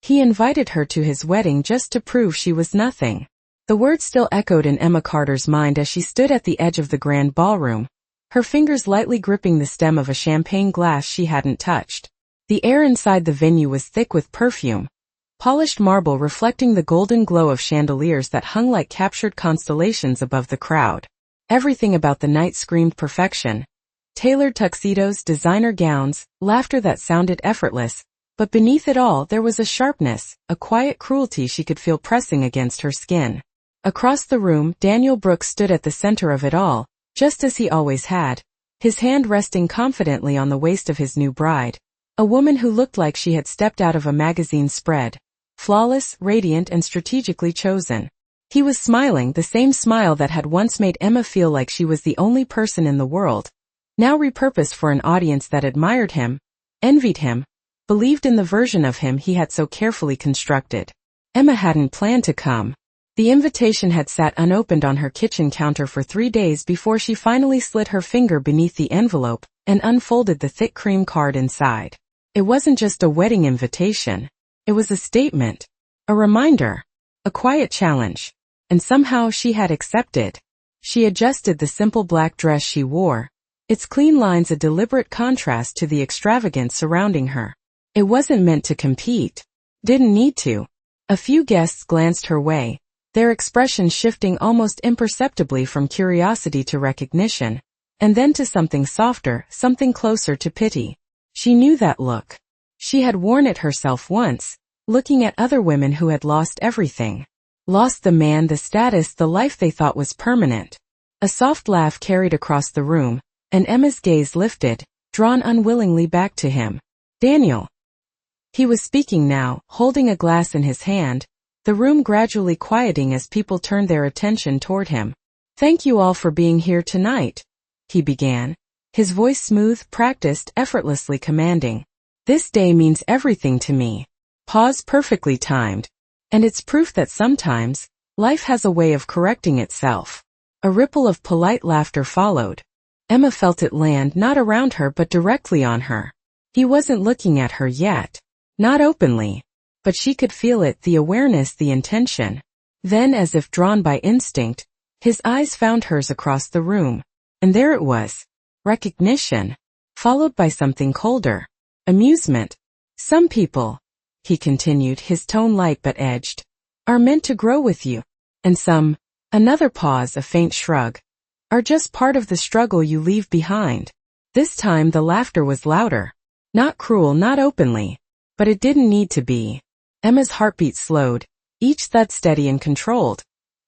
He invited her to his wedding just to prove she was nothing. The words still echoed in Emma Carter's mind as she stood at the edge of the grand ballroom, her fingers lightly gripping the stem of a champagne glass she hadn't touched. The air inside the venue was thick with perfume, polished marble reflecting the golden glow of chandeliers that hung like captured constellations above the crowd. Everything about the night screamed perfection. Tailored tuxedos, designer gowns, laughter that sounded effortless, but beneath it all there was a sharpness, a quiet cruelty she could feel pressing against her skin. Across the room, Daniel Brooks stood at the center of it all, just as he always had, his hand resting confidently on the waist of his new bride, a woman who looked like she had stepped out of a magazine spread, flawless, radiant, and strategically chosen. He was smiling, the same smile that had once made Emma feel like she was the only person in the world, now repurposed for an audience that admired him, envied him, believed in the version of him he had so carefully constructed. Emma hadn't planned to come. The invitation had sat unopened on her kitchen counter for 3 days before she finally slid her finger beneath the envelope and unfolded the thick cream card inside. It wasn't just a wedding invitation. It was a statement, a reminder, a quiet challenge. And somehow she had accepted. She adjusted the simple black dress she wore, its clean lines a deliberate contrast to the extravagance surrounding her. It wasn't meant to compete. Didn't need to. A few guests glanced her way, their expressions shifting almost imperceptibly from curiosity to recognition, and then to something softer, something closer to pity. She knew that look. She had worn it herself once, looking at other women who had lost everything. Lost the man, the status, the life they thought was permanent. A soft laugh carried across the room, and Emma's gaze lifted, drawn unwillingly back to him. Daniel. He was speaking now, holding a glass in his hand, the room gradually quieting as people turned their attention toward him. Thank you all for being here tonight, he began, his voice smooth, practiced, effortlessly commanding. This day means everything to me. Pause perfectly timed. And it's proof that sometimes, life has a way of correcting itself. A ripple of polite laughter followed. Emma felt it land not around her but directly on her. He wasn't looking at her yet. Not openly. But she could feel it, the awareness, the intention. Then, as if drawn by instinct, his eyes found hers across the room. And there it was. Recognition. Followed by something colder. Amusement. Some people, he continued, his tone light but edged, are meant to grow with you. And some, another pause, a faint shrug, are just part of the struggle you leave behind. This time the laughter was louder. Not cruel, not openly. But it didn't need to be. Emma's heartbeat slowed, each thud steady and controlled.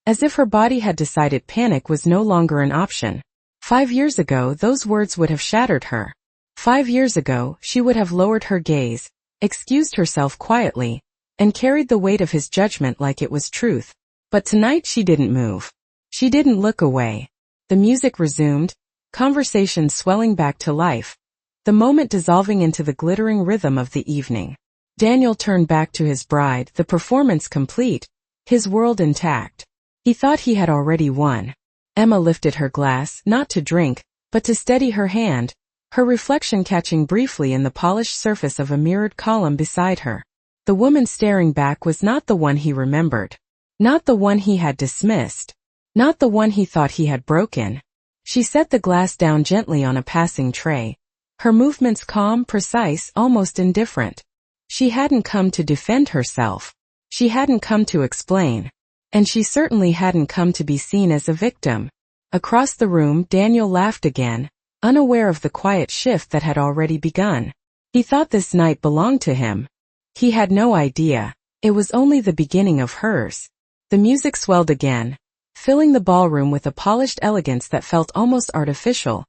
As if her body had decided panic was no longer an option. 5 years ago those words would have shattered her. 5 years ago she would have lowered her gaze, excused herself quietly, and carried the weight of his judgment like it was truth. But tonight she didn't move. She didn't look away. The music resumed, conversation swelling back to life, the moment dissolving into the glittering rhythm of the evening. Daniel turned back to his bride, the performance complete, his world intact. He thought he had already won. Emma lifted her glass, not to drink, but to steady her hand, her reflection catching briefly in the polished surface of a mirrored column beside her. The woman staring back was not the one he remembered. Not the one he had dismissed. Not the one he thought he had broken. She set the glass down gently on a passing tray, her movements calm, precise, almost indifferent. She hadn't come to defend herself. She hadn't come to explain. And she certainly hadn't come to be seen as a victim. Across the room, Daniel laughed again, unaware of the quiet shift that had already begun. He thought this night belonged to him. He had no idea. It was only the beginning of hers. The music swelled again, filling the ballroom with a polished elegance that felt almost artificial,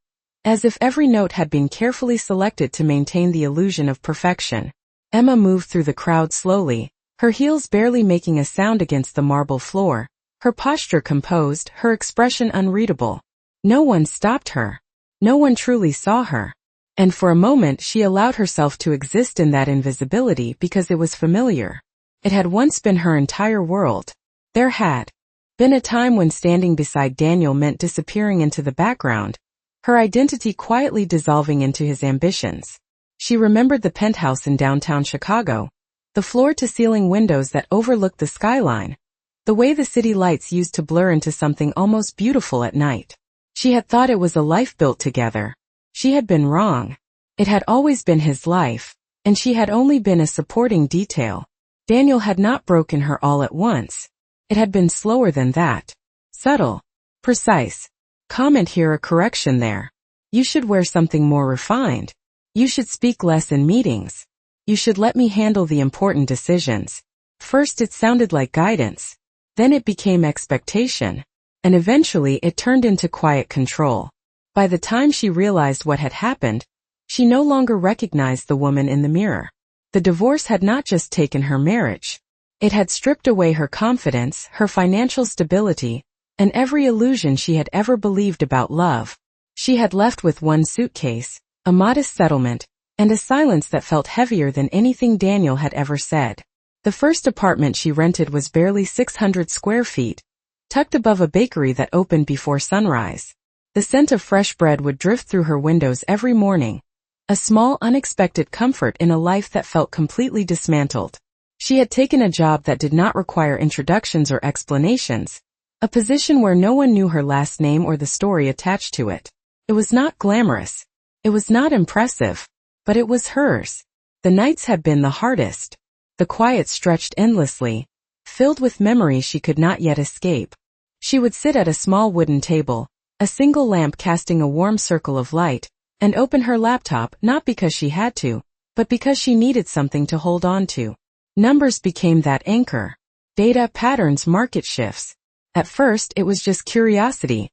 as if every note had been carefully selected to maintain the illusion of perfection. Emma moved through the crowd slowly, her heels barely making a sound against the marble floor, her posture composed, her expression unreadable. No one stopped her. No one truly saw her. And for a moment she allowed herself to exist in that invisibility because it was familiar. It had once been her entire world. There had been a time when standing beside Daniel meant disappearing into the background, her identity quietly dissolving into his ambitions. She remembered the penthouse in downtown Chicago, The floor-to-ceiling windows that overlooked the skyline. The way the city lights used to blur into something almost beautiful at night. She had thought it was a life built together. She had been wrong. It had always been his life, and she had only been a supporting detail. Daniel had not broken her all at once. It had been slower than that. Subtle. Precise. Comment here, a correction there. You should wear something more refined. You should speak less in meetings. You should let me handle the important decisions. First it sounded like guidance. Then it became expectation. And eventually it turned into quiet control. By the time she realized what had happened, she no longer recognized the woman in the mirror. The divorce had not just taken her marriage. It had stripped away her confidence, her financial stability, and every illusion she had ever believed about love. She had left with one suitcase, a modest settlement, and a silence that felt heavier than anything Daniel had ever said. The first apartment she rented was barely 600 square feet, tucked above a bakery that opened before sunrise. The scent of fresh bread would drift through her windows every morning, a small unexpected comfort in a life that felt completely dismantled. She had taken a job that did not require introductions or explanations, a position where no one knew her last name or the story attached to it. It was not glamorous. It was not impressive, but it was hers. The nights had been the hardest. The quiet stretched endlessly, filled with memories she could not yet escape. She would sit at a small wooden table, a single lamp casting a warm circle of light, and open her laptop not because she had to, but because she needed something to hold on to. Numbers became that anchor. Data, patterns, market shifts. At first it was just curiosity,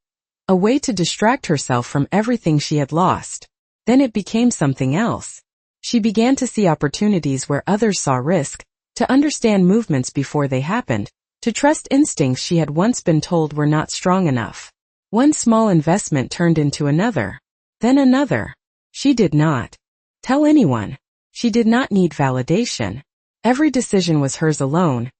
a way to distract herself from everything she had lost. Then it became something else. She began to see opportunities where others saw risk, to understand movements before they happened, to trust instincts she had once been told were not strong enough. One small investment turned into another. Then another. She did not tell anyone. She did not need validation. Every decision was hers alone.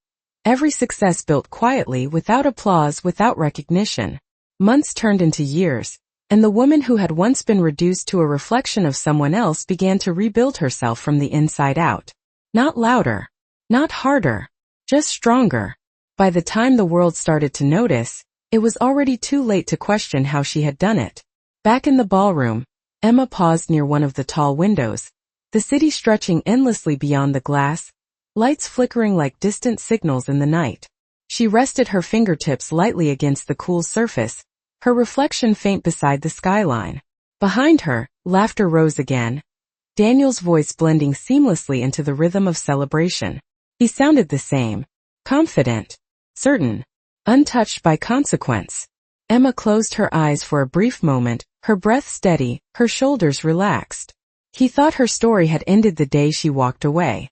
Every success built quietly, without applause, without recognition. Months turned into years, and the woman who had once been reduced to a reflection of someone else began to rebuild herself from the inside out. Not louder. Not harder. Just stronger. By the time the world started to notice, it was already too late to question how she had done it. Back in the ballroom, Emma paused near one of the tall windows, the city stretching endlessly beyond the glass, lights flickering like distant signals in the night. She rested her fingertips lightly against the cool surface, her reflection faint beside the skyline. Behind her, laughter rose again, Daniel's voice blending seamlessly into the rhythm of celebration. He sounded the same, confident, certain, untouched by consequence. Emma closed her eyes for a brief moment, her breath steady, her shoulders relaxed. He thought her story had ended the day she walked away.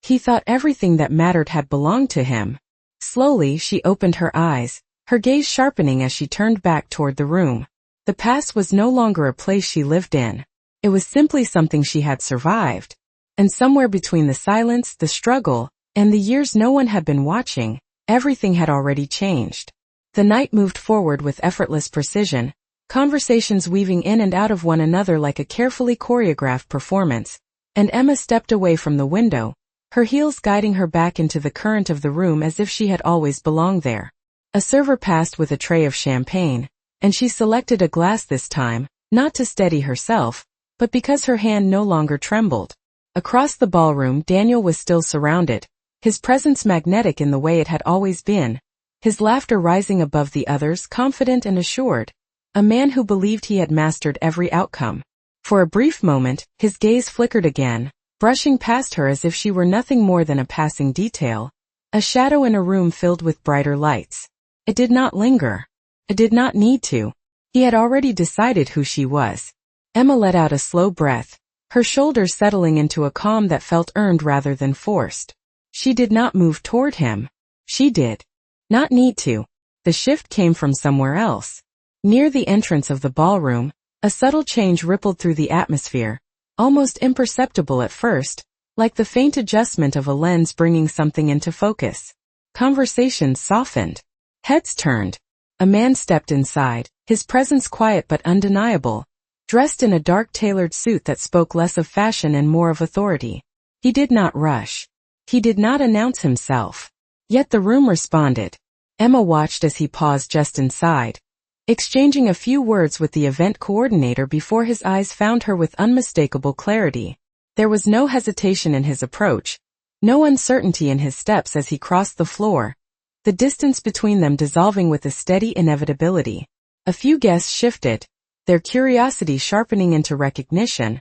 He thought everything that mattered had belonged to him. Slowly she opened her eyes, her gaze sharpening as she turned back toward the room. The past was no longer a place she lived in. It was simply something she had survived. And somewhere between the silence, the struggle, and the years no one had been watching, everything had already changed. The night moved forward with effortless precision, conversations weaving in and out of one another like a carefully choreographed performance, and Emma stepped away from the window, her heels guiding her back into the current of the room as if she had always belonged there. A server passed with a tray of champagne, and she selected a glass this time, not to steady herself, but because her hand no longer trembled. Across the ballroom, Daniel was still surrounded, his presence magnetic in the way it had always been, his laughter rising above the others, confident and assured, a man who believed he had mastered every outcome. For a brief moment, his gaze flickered again, brushing past her as if she were nothing more than a passing detail, a shadow in a room filled with brighter lights. It did not linger. It did not need to. He had already decided who she was. Emma let out a slow breath, her shoulders settling into a calm that felt earned rather than forced. She did not move toward him. She did not need to. The shift came from somewhere else. Near the entrance of the ballroom, a subtle change rippled through the atmosphere, almost imperceptible at first, like the faint adjustment of a lens bringing something into focus. Conversations softened. Heads turned. A man stepped inside, his presence quiet but undeniable, dressed in a dark tailored suit that spoke less of fashion and more of authority. He did not rush. He did not announce himself. Yet the room responded. Emma watched as he paused just inside, exchanging a few words with the event coordinator before his eyes found her with unmistakable clarity. There was no hesitation in his approach, no uncertainty in his steps as he crossed the floor, the distance between them dissolving with a steady inevitability. A few guests shifted, their curiosity sharpening into recognition,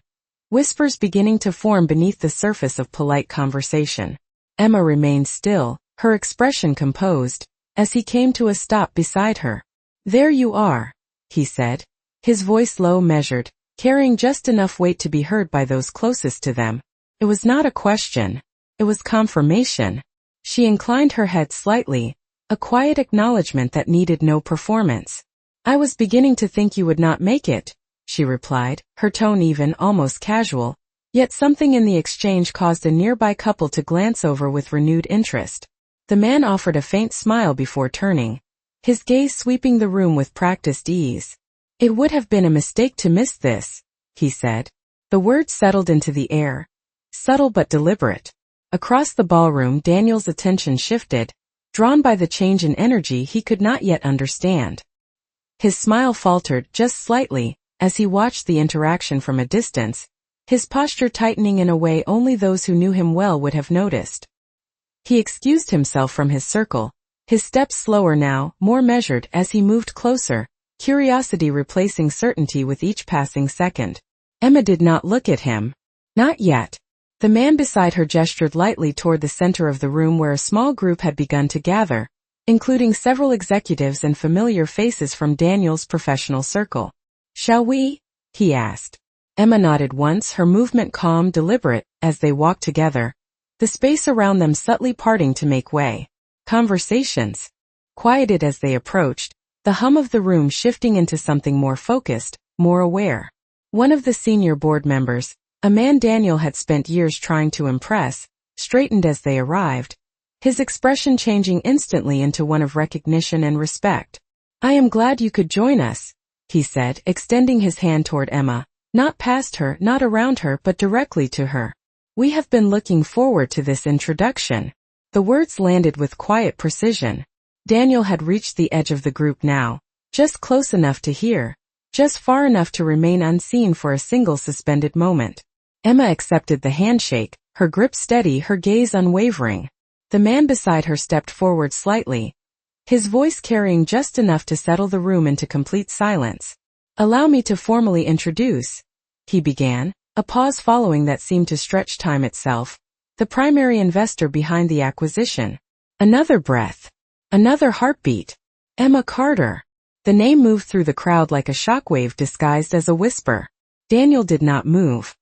whispers beginning to form beneath the surface of polite conversation. Emma remained still, her expression composed, as he came to a stop beside her. "There you are," he said, his voice low measured, carrying just enough weight to be heard by those closest to them. It was not a question. It was confirmation. She inclined her head slightly, a quiet acknowledgement that needed no performance. "I was beginning to think you would not make it," she replied, her tone even, almost casual, yet something in the exchange caused a nearby couple to glance over with renewed interest. The man offered a faint smile before turning, his gaze sweeping the room with practiced ease. "It would have been a mistake to miss this," he said. The words settled into the air, subtle but deliberate. Across the ballroom, Daniel's attention shifted, drawn by the change in energy he could not yet understand. His smile faltered just slightly as he watched the interaction from a distance, his posture tightening in a way only those who knew him well would have noticed. He excused himself from his circle, his steps slower now, more measured as he moved closer, curiosity replacing certainty with each passing second. Emma did not look at him. Not yet. The man beside her gestured lightly toward the center of the room where a small group had begun to gather, including several executives and familiar faces from Daniel's professional circle. "Shall we?" he asked. Emma nodded once, her movement calm, deliberate, as they walked together, the space around them subtly parting to make way. Conversations quieted as they approached, the hum of the room shifting into something more focused, more aware. One of the senior board members, a man Daniel had spent years trying to impress, straightened as they arrived, his expression changing instantly into one of recognition and respect. "I am glad you could join us," he said, extending his hand toward Emma, not past her, not around her, but directly to her. "We have been looking forward to this introduction." The words landed with quiet precision. Daniel had reached the edge of the group now, just close enough to hear, just far enough to remain unseen for a single suspended moment. Emma accepted the handshake, her grip steady, her gaze unwavering. The man beside her stepped forward slightly, his voice carrying just enough to settle the room into complete silence. "Allow me to formally introduce," he began, a pause following that seemed to stretch time itself, "the primary investor behind the acquisition." Another breath. Another heartbeat. Emma Carter. The name moved through the crowd like a shockwave disguised as a whisper. Daniel did not move.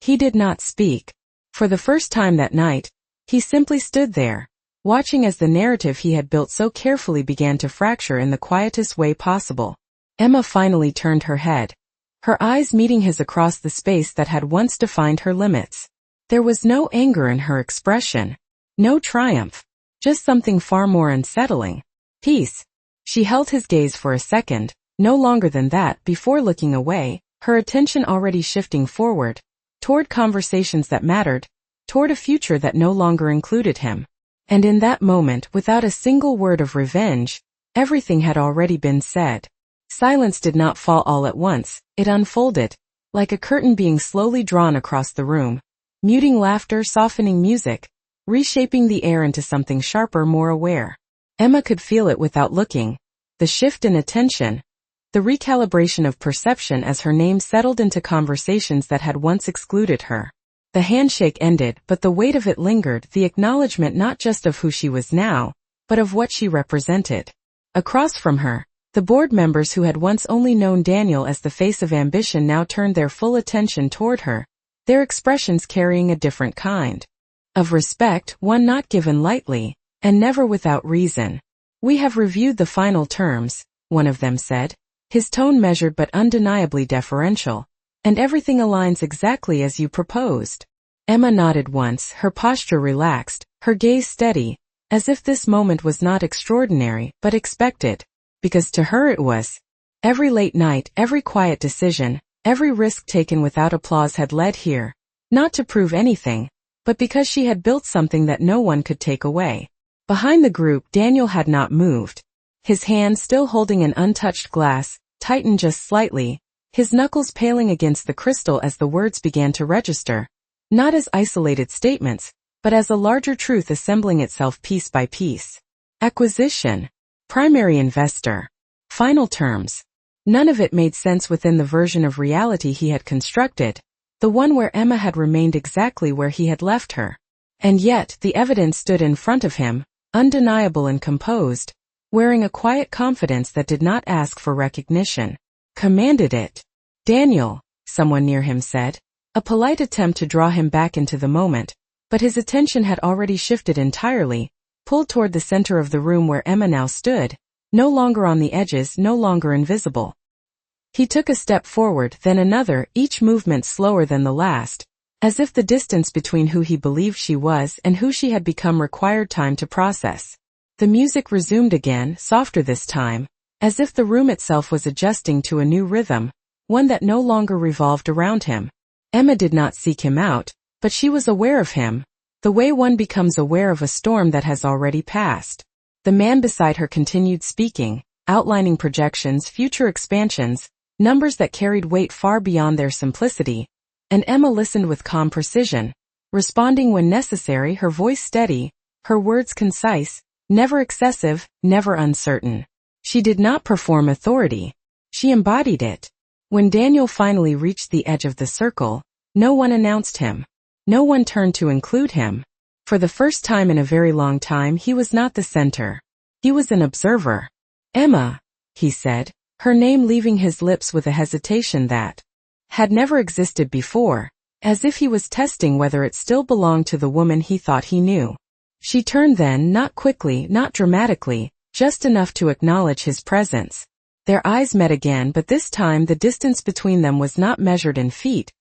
He did not speak. For the first time that night, he simply stood there, watching as the narrative he had built so carefully began to fracture in the quietest way possible. Emma finally turned her head, her eyes meeting his across the space that had once defined her limits. There was no anger in her expression, no triumph, just something far more unsettling. Peace. She held his gaze for a second, no longer than that, before looking away, her attention already shifting forward, toward conversations that mattered, toward a future that no longer included him. And in that moment, without a single word of revenge, everything had already been said. Silence did not fall all at once, it unfolded, like a curtain being slowly drawn across the room, muting laughter, softening music, reshaping the air into something sharper, more aware. Emma could feel it without looking, the shift in attention, the recalibration of perception as her name settled into conversations that had once excluded her. The handshake ended, but the weight of it lingered, the acknowledgement not just of who she was now, but of what she represented. Across from her, the board members who had once only known Daniel as the face of ambition now turned their full attention toward her, their expressions carrying a different kind of respect, one not given lightly, and never without reason. "We have reviewed the final terms," one of them said, his tone measured but undeniably deferential, "and everything aligns exactly as you proposed." Emma nodded once, her posture relaxed, her gaze steady, as if this moment was not extraordinary, but expected, because to her it was. Every late night, every quiet decision, every risk taken without applause had led here, not to prove anything, but because she had built something that no one could take away. Behind the group, Daniel had not moved. His hand, still holding an untouched glass, tightened just slightly, his knuckles paling against the crystal as the words began to register, not as isolated statements, but as a larger truth assembling itself piece by piece. Acquisition. Primary investor. Final terms. None of it made sense within the version of reality he had constructed, the one where Emma had remained exactly where he had left her. And yet, the evidence stood in front of him, undeniable and composed, wearing a quiet confidence that did not ask for recognition. Commanded it. Daniel, someone near him said, a polite attempt to draw him back into the moment, but his attention had already shifted entirely, pulled toward the center of the room where Emma now stood, no longer on the edges, no longer invisible. He took a step forward, then another, each movement slower than the last, as if the distance between who he believed she was and who she had become required time to process. The music resumed again, softer this time, as if the room itself was adjusting to a new rhythm, one that no longer revolved around him. Emma did not seek him out, but she was aware of him, the way one becomes aware of a storm that has already passed. The man beside her continued speaking, outlining projections, future expansions, numbers that carried weight far beyond their simplicity, and Emma listened with calm precision, responding when necessary, her voice steady, her words concise, never excessive, never uncertain. She did not perform authority. She embodied it. When Daniel finally reached the edge of the circle, no one announced him. No one turned to include him. For the first time in a very long time, he was not the center. He was an observer. Emma, he said, her name leaving his lips with a hesitation that had never existed before, as if he was testing whether it still belonged to the woman he thought he knew. She turned then, not quickly, not dramatically, just enough to acknowledge his presence. Their eyes met again, but this time the distance between them was not measured in feet.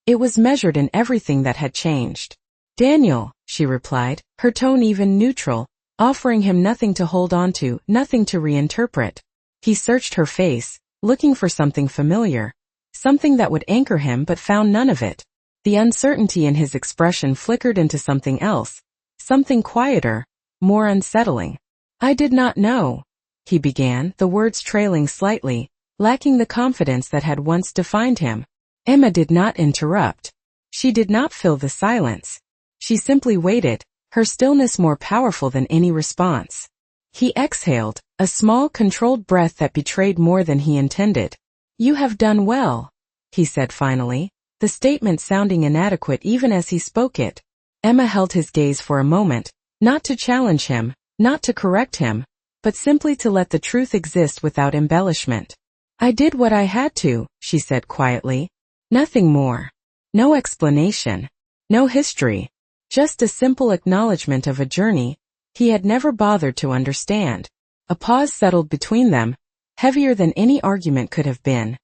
It was measured in everything that had changed. Daniel, she replied, her tone even neutral, offering him nothing to hold on to, nothing to reinterpret. He searched her face, looking for something familiar, something that would anchor him, but found none of it. The uncertainty in his expression flickered into something else, something quieter, more unsettling. I did not know, he began, the words trailing slightly, lacking the confidence that had once defined him. Emma did not interrupt. She did not fill the silence. She simply waited, her stillness more powerful than any response. He exhaled, a small, controlled breath that betrayed more than he intended. You have done well, he said finally, the statement sounding inadequate even as he spoke it. Emma held his gaze for a moment, not to challenge him, not to correct him, but simply to let the truth exist without embellishment. I did what I had to, she said quietly. Nothing more. No explanation. No history. Just a simple acknowledgement of a journey he had never bothered to understand. A pause settled between them, heavier than any argument could have been,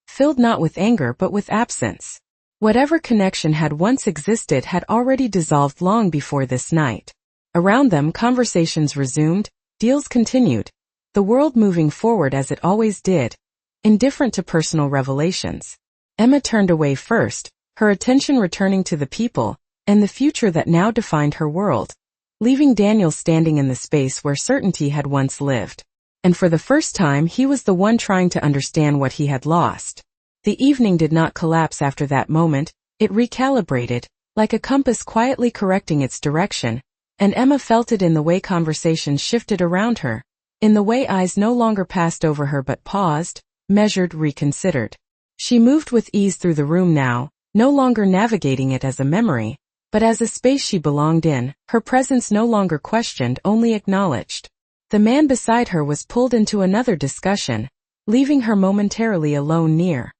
filled not with anger but with absence. Whatever connection had once existed had already dissolved long before this night. Around them, conversations resumed, deals continued, the world moving forward as it always did, indifferent to personal revelations. Emma turned away first, her attention returning to the people and the future that now defined her world, leaving Daniel standing in the space where certainty had once lived. And for the first time he was the one trying to understand what he had lost. The evening did not collapse after that moment, it recalibrated, like a compass quietly correcting its direction, and Emma felt it in the way conversations shifted around her, in the way eyes no longer passed over her but paused, measured, reconsidered. She moved with ease through the room now, no longer navigating it as a memory, but as a space she belonged in, her presence no longer questioned, only acknowledged. The man beside her was pulled into another discussion, leaving her momentarily alone near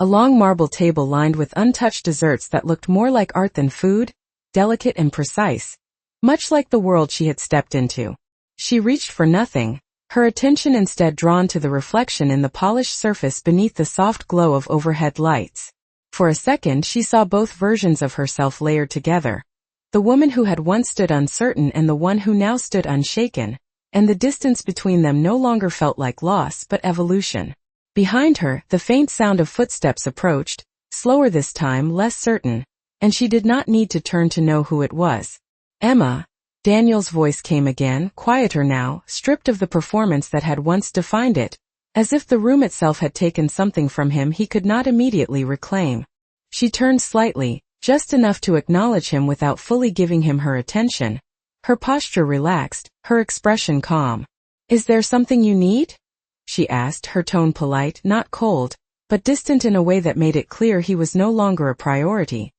a long marble table lined with untouched desserts that looked more like art than food, delicate and precise, much like the world she had stepped into. She reached for nothing, her attention instead drawn to the reflection in the polished surface beneath the soft glow of overhead lights. For a second she saw both versions of herself layered together, the woman who had once stood uncertain and the one who now stood unshaken, and the distance between them no longer felt like loss but evolution. Behind her, the faint sound of footsteps approached, slower this time, less certain, and she did not need to turn to know who it was. Emma. Daniel's voice came again, quieter now, stripped of the performance that had once defined it, as if the room itself had taken something from him he could not immediately reclaim. She turned slightly, just enough to acknowledge him without fully giving him her attention. Her posture relaxed, her expression calm. "Is there something you need?" she asked, her tone polite, not cold, but distant in a way that made it clear he was no longer a priority.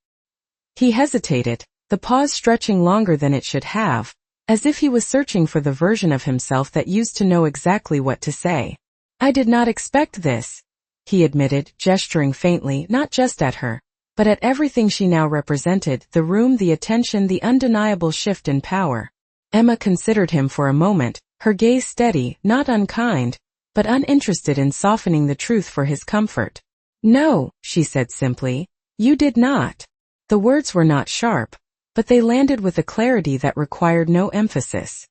He hesitated, the pause stretching longer than it should have, as if he was searching for the version of himself that used to know exactly what to say. "I did not expect this," he admitted, gesturing faintly, not just at her, but at everything she now represented, the room, the attention, the undeniable shift in power. Emma considered him for a moment, her gaze steady, not unkind, but uninterested in softening the truth for his comfort. "No," she said simply, "you did not." The words were not sharp, but they landed with a clarity that required no emphasis.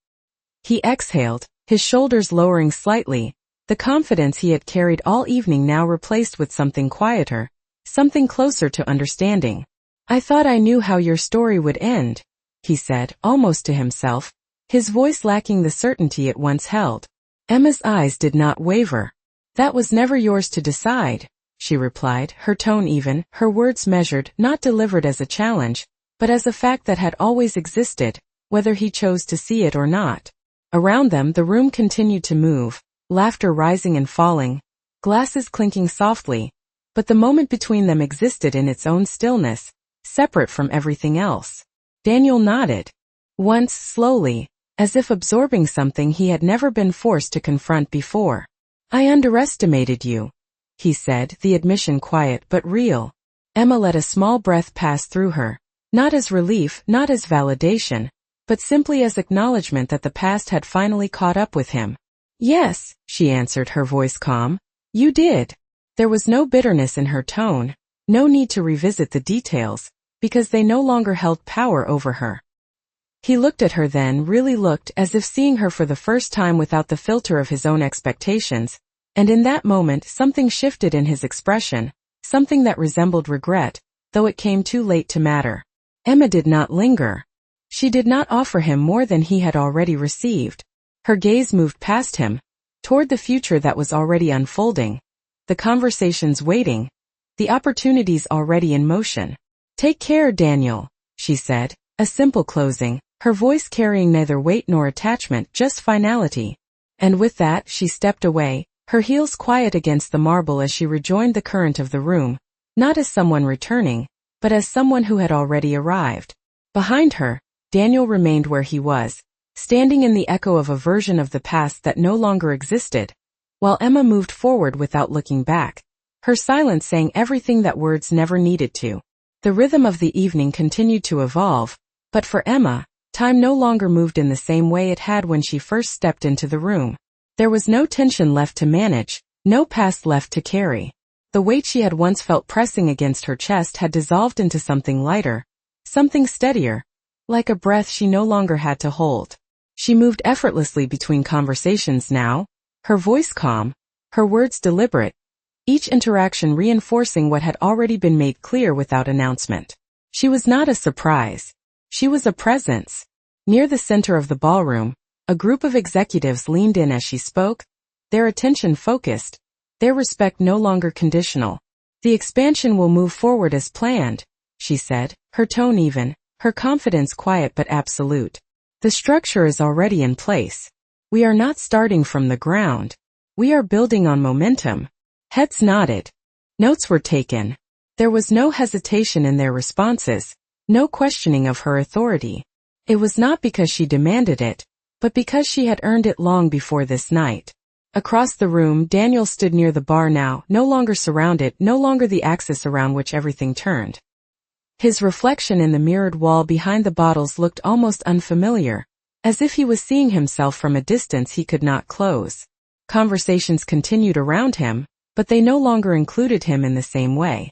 He exhaled, his shoulders lowering slightly, the confidence he had carried all evening now replaced with something quieter, something closer to understanding. "I thought I knew how your story would end," he said, almost to himself, his voice lacking the certainty it once held. Emma's eyes did not waver. "That was never yours to decide," she replied, her tone even, her words measured, not delivered as a challenge, but as a fact that had always existed, whether he chose to see it or not. Around them the room continued to move, laughter rising and falling, glasses clinking softly, but the moment between them existed in its own stillness, separate from everything else. Daniel nodded. Once, slowly, as if absorbing something he had never been forced to confront before. "I underestimated you," he said, the admission quiet but real. Emma let a small breath pass through her, not as relief, not as validation, but simply as acknowledgement that the past had finally caught up with him. "Yes," she answered, her voice calm. "You did." There was no bitterness in her tone, no need to revisit the details, because they no longer held power over her. He looked at her then, really looked, as if seeing her for the first time without the filter of his own expectations, and in that moment something shifted in his expression, something that resembled regret, though it came too late to matter. Emma did not linger. She did not offer him more than he had already received. Her gaze moved past him, toward the future that was already unfolding, the conversations waiting, the opportunities already in motion. "Take care, Daniel," she said, a simple closing, her voice carrying neither weight nor attachment, just finality. And with that she stepped away, her heels quiet against the marble as she rejoined the current of the room, not as someone returning, but as someone who had already arrived. Behind her, Daniel remained where he was, standing in the echo of a version of the past that no longer existed, while Emma moved forward without looking back, her silence saying everything that words never needed to. The rhythm of the evening continued to evolve, but for Emma, time no longer moved in the same way it had when she first stepped into the room. There was no tension left to manage, no past left to carry. The weight she had once felt pressing against her chest had dissolved into something lighter, something steadier, like a breath she no longer had to hold. She moved effortlessly between conversations now, her voice calm, her words deliberate, each interaction reinforcing what had already been made clear without announcement. She was not a surprise. She was a presence. Near the center of the ballroom, a group of executives leaned in as she spoke, their attention focused, their respect no longer conditional. "The expansion will move forward as planned," she said, her tone even, her confidence quiet but absolute. "The structure is already in place. We are not starting from the ground. We are building on momentum." Heads nodded. Notes were taken. There was no hesitation in their responses, no questioning of her authority. It was not because she demanded it, but because she had earned it long before this night. Across the room, Daniel stood near the bar now, no longer surrounded, no longer the axis around which everything turned. His reflection in the mirrored wall behind the bottles looked almost unfamiliar, as if he was seeing himself from a distance he could not close. Conversations continued around him, but they no longer included him in the same way.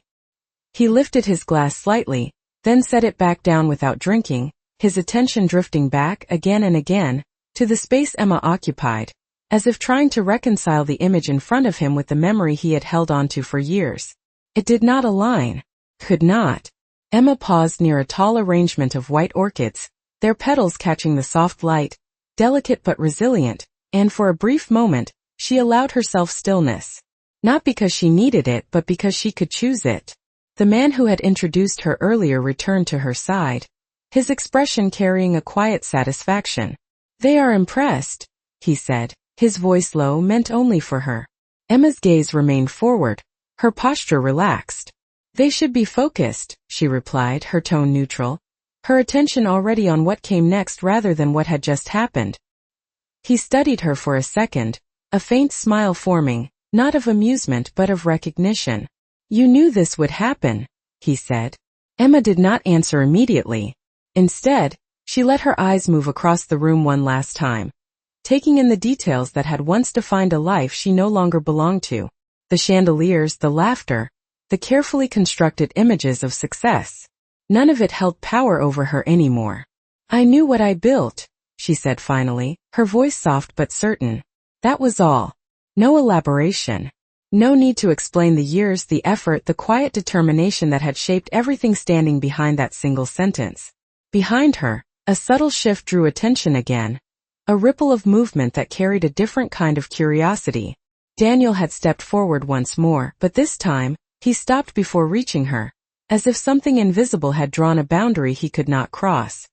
He lifted his glass slightly, then set it back down without drinking, his attention drifting back again and again to the space Emma occupied, as if trying to reconcile the image in front of him with the memory he had held onto for years. It did not align. Could not. Emma paused near a tall arrangement of white orchids, their petals catching the soft light, delicate but resilient, and for a brief moment, she allowed herself stillness. Not because she needed it but because she could choose it. The man who had introduced her earlier returned to her side, his expression carrying a quiet satisfaction. "They are impressed," he said, his voice low, meant only for her. Emma's gaze remained forward, her posture relaxed. "They should be focused," she replied, her tone neutral, her attention already on what came next rather than what had just happened. He studied her for a second, a faint smile forming, not of amusement but of recognition. "You knew this would happen," he said. Emma did not answer immediately. Instead, she let her eyes move across the room one last time, taking in the details that had once defined a life she no longer belonged to. The chandeliers, the laughter, the carefully constructed images of success. None of it held power over her anymore. "I knew what I built," she said finally, her voice soft but certain. That was all. No elaboration. No need to explain the years, the effort, the quiet determination that had shaped everything standing behind that single sentence. Behind her, a subtle shift drew attention again, a ripple of movement that carried a different kind of curiosity. Daniel had stepped forward once more, but this time, he stopped before reaching her, as if something invisible had drawn a boundary he could not cross.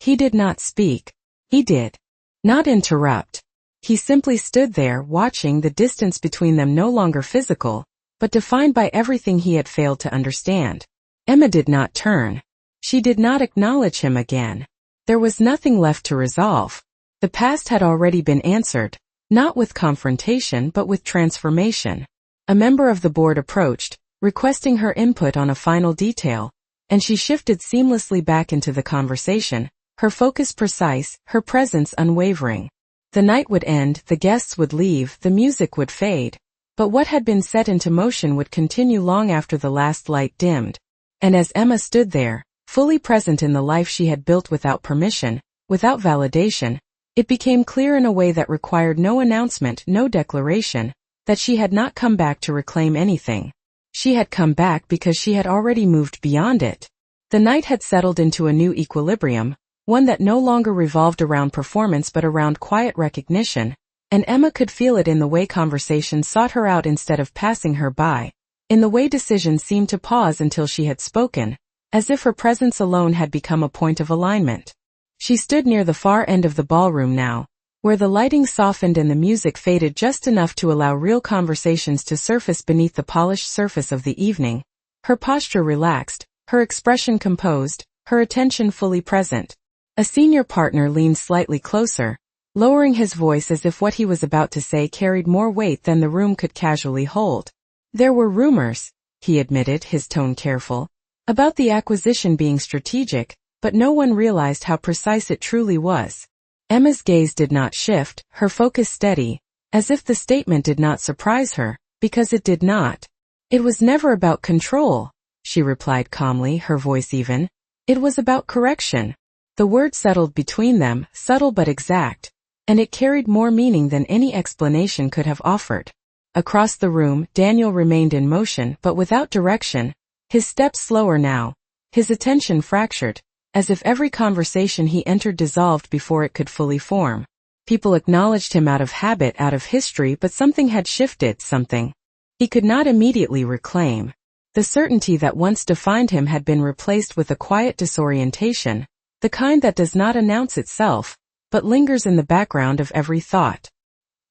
He did not speak. He did not interrupt. He simply stood there, watching, the distance between them no longer physical, but defined by everything he had failed to understand. Emma did not turn. She did not acknowledge him again. There was nothing left to resolve. The past had already been answered, not with confrontation but with transformation. A member of the board approached, requesting her input on a final detail, and she shifted seamlessly back into the conversation, her focus precise, her presence unwavering. The night would end, the guests would leave, the music would fade, but what had been set into motion would continue long after the last light dimmed. And as Emma stood there, fully present in the life she had built without permission, without validation, it became clear in a way that required no announcement, no declaration, that she had not come back to reclaim anything. She had come back because she had already moved beyond it. The night had settled into a new equilibrium, one that no longer revolved around performance but around quiet recognition, and Emma could feel it in the way conversation sought her out instead of passing her by, in the way decisions seemed to pause until she had spoken, as if her presence alone had become a point of alignment. She stood near the far end of the ballroom now, where the lighting softened and the music faded just enough to allow real conversations to surface beneath the polished surface of the evening, her posture relaxed, her expression composed, her attention fully present. A senior partner leaned slightly closer, lowering his voice as if what he was about to say carried more weight than the room could casually hold. "There were rumors," he admitted, his tone careful, "about the acquisition being strategic, but no one realized how precise it truly was." Emma's gaze did not shift, her focus steady, as if the statement did not surprise her, because it did not. "It was never about control," she replied calmly, her voice even. "It was about correction." The word settled between them, subtle but exact, and it carried more meaning than any explanation could have offered. Across the room, Daniel remained in motion but without direction, his steps slower now, his attention fractured, as if every conversation he entered dissolved before it could fully form. People acknowledged him out of habit, out of history, but something had shifted, something he could not immediately reclaim. The certainty that once defined him had been replaced with a quiet disorientation, the kind that does not announce itself, but lingers in the background of every thought.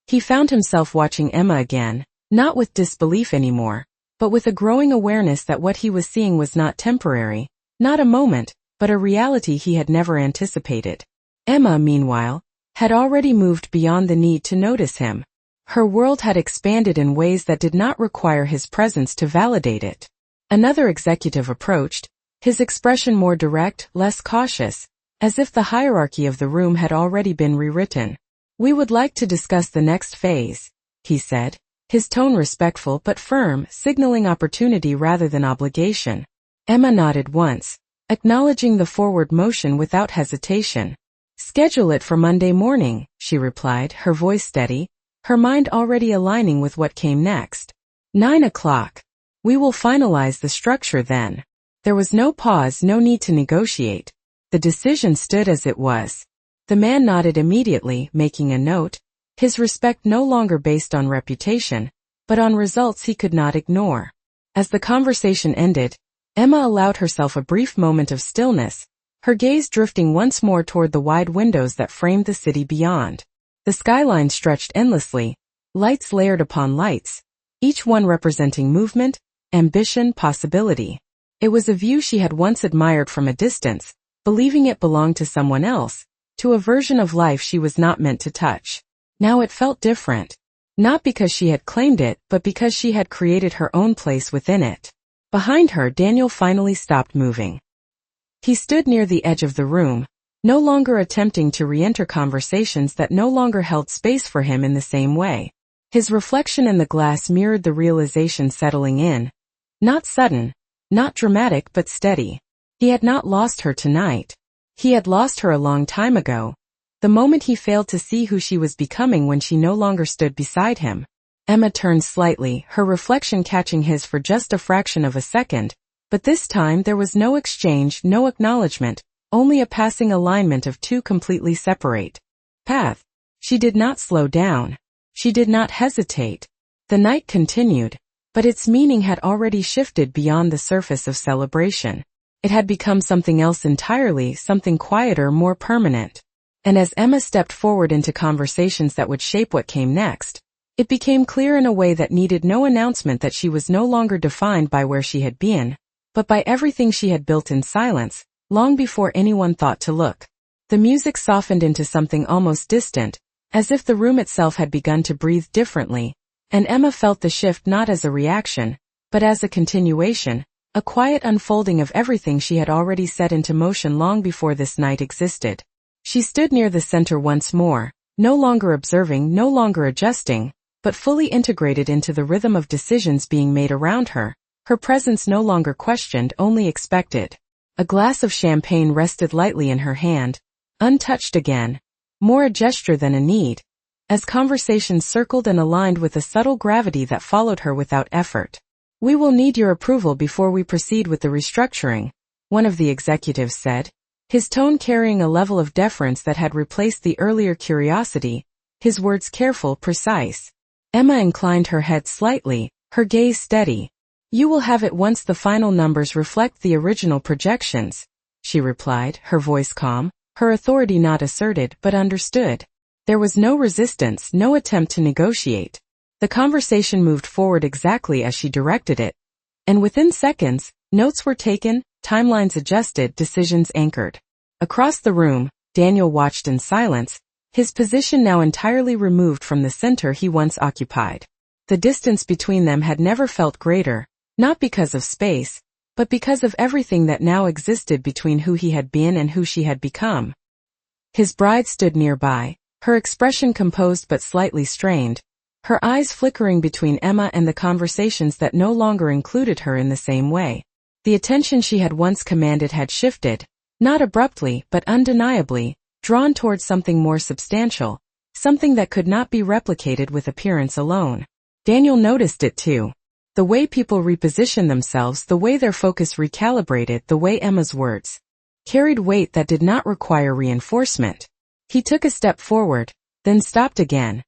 He found himself watching Emma again, not with disbelief anymore, but with a growing awareness that what he was seeing was not temporary, not a moment, but a reality he had never anticipated. Emma, meanwhile, had already moved beyond the need to notice him. Her world had expanded in ways that did not require his presence to validate it. Another executive approached, his expression more direct, less cautious, as if the hierarchy of the room had already been rewritten. "We would like to discuss the next phase," he said, his tone respectful but firm, signaling opportunity rather than obligation. Emma nodded once, acknowledging the forward motion without hesitation. "Schedule it for Monday morning," she replied, her voice steady, her mind already aligning with what came next. 9 o'clock. "We will finalize the structure then." There was no pause, no need to negotiate. The decision stood as it was. The man nodded immediately, making a note, his respect no longer based on reputation, but on results he could not ignore. As the conversation ended, Emma allowed herself a brief moment of stillness, her gaze drifting once more toward the wide windows that framed the city beyond. The skyline stretched endlessly, lights layered upon lights, each one representing movement, ambition, possibility. It was a view she had once admired from a distance, believing it belonged to someone else, to a version of life she was not meant to touch. Now it felt different. Not because she had claimed it, but because she had created her own place within it. Behind her, Daniel finally stopped moving. He stood near the edge of the room, no longer attempting to re-enter conversations that no longer held space for him in the same way. His reflection in the glass mirrored the realization settling in. Not sudden, not dramatic, but steady. He had not lost her tonight. He had lost her a long time ago, the moment he failed to see who she was becoming when she no longer stood beside him. Emma turned slightly, her reflection catching his for just a fraction of a second, but this time there was no exchange, no acknowledgement, only a passing alignment of two completely separate paths. She did not slow down. She did not hesitate. The night continued, but its meaning had already shifted beyond the surface of celebration. It had become something else entirely, something quieter, more permanent. And as Emma stepped forward into conversations that would shape what came next, it became clear in a way that needed no announcement that she was no longer defined by where she had been, but by everything she had built in silence, long before anyone thought to look. The music softened into something almost distant, as if the room itself had begun to breathe differently, and Emma felt the shift not as a reaction, but as a continuation, a quiet unfolding of everything she had already set into motion long before this night existed. She stood near the center once more, no longer observing, no longer adjusting, but fully integrated into the rhythm of decisions being made around her, her presence no longer questioned, only expected. A glass of champagne rested lightly in her hand, untouched again, more a gesture than a need, as conversation circled and aligned with a subtle gravity that followed her without effort. "We will need your approval before we proceed with the restructuring," one of the executives said, his tone carrying a level of deference that had replaced the earlier curiosity, his words careful, precise. Emma inclined her head slightly, her gaze steady. "You will have it once the final numbers reflect the original projections," she replied, her voice calm, her authority not asserted but understood. There was no resistance, no attempt to negotiate. The conversation moved forward exactly as she directed it, and within seconds, notes were taken, timelines adjusted, decisions anchored. Across the room, Daniel watched in silence, his position now entirely removed from the center he once occupied. The distance between them had never felt greater, not because of space, but because of everything that now existed between who he had been and who she had become. His bride stood nearby, her expression composed but slightly strained, her eyes flickering between Emma and the conversations that no longer included her in the same way. The attention she had once commanded had shifted, not abruptly but undeniably, drawn towards something more substantial, something that could not be replicated with appearance alone. Daniel noticed it too. The way people repositioned themselves, the way their focus recalibrated, the way Emma's words carried weight that did not require reinforcement. He took a step forward, then stopped again,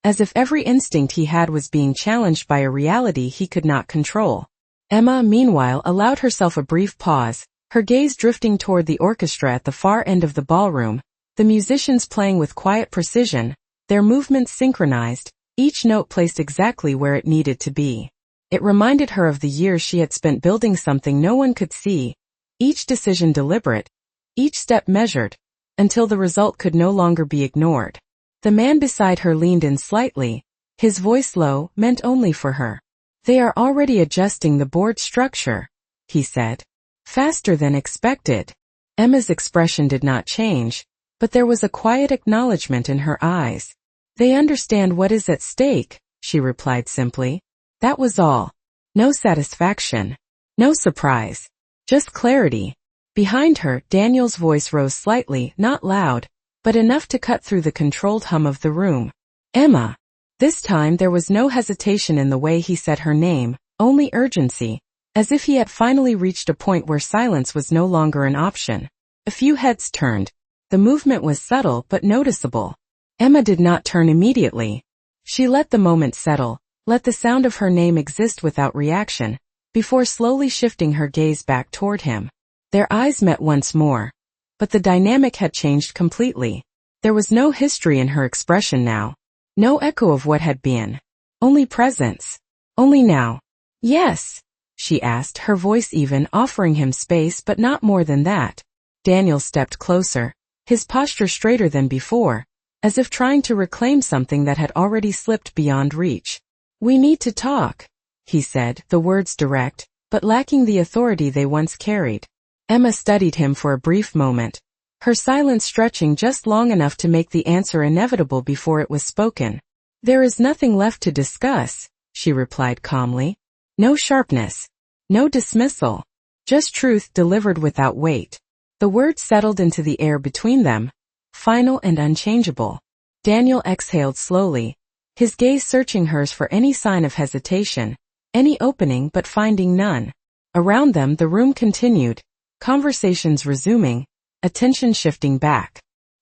as if every instinct he had was being challenged by a reality he could not control. Emma, meanwhile, allowed herself a brief pause, her gaze drifting toward the orchestra at the far end of the ballroom, the musicians playing with quiet precision, their movements synchronized, each note placed exactly where it needed to be. It reminded her of the years she had spent building something no one could see, each decision deliberate, each step measured, until the result could no longer be ignored. The man beside her leaned in slightly, his voice low, meant only for her. "They are already adjusting the board structure," he said. "Faster than expected." Emma's expression did not change, but there was a quiet acknowledgement in her eyes. "They understand what is at stake," she replied simply. That was all. No satisfaction. No surprise. Just clarity. Behind her, Daniel's voice rose slightly, not loud, but enough to cut through the controlled hum of the room. "Emma." This time there was no hesitation in the way he said her name, only urgency, as if he had finally reached a point where silence was no longer an option. A few heads turned. The movement was subtle but noticeable. Emma did not turn immediately. She let the moment settle, let the sound of her name exist without reaction, before slowly shifting her gaze back toward him. Their eyes met once more. But the dynamic had changed completely. There was no history in her expression now. No echo of what had been. Only presence. Only now. Yes, she asked, her voice even, offering him space but not more than that. Daniel stepped closer, his posture straighter than before, as if trying to reclaim something that had already slipped beyond reach. "We need to talk," he said, the words direct, but lacking the authority they once carried. Emma studied him for a brief moment, her silence stretching just long enough to make the answer inevitable before it was spoken. "There is nothing left to discuss," she replied calmly. "No sharpness. No dismissal. Just truth delivered without weight." The words settled into the air between them, final and unchangeable. Daniel exhaled slowly, his gaze searching hers for any sign of hesitation, any opening but finding none. Around them the room continued, conversations resuming, attention shifting back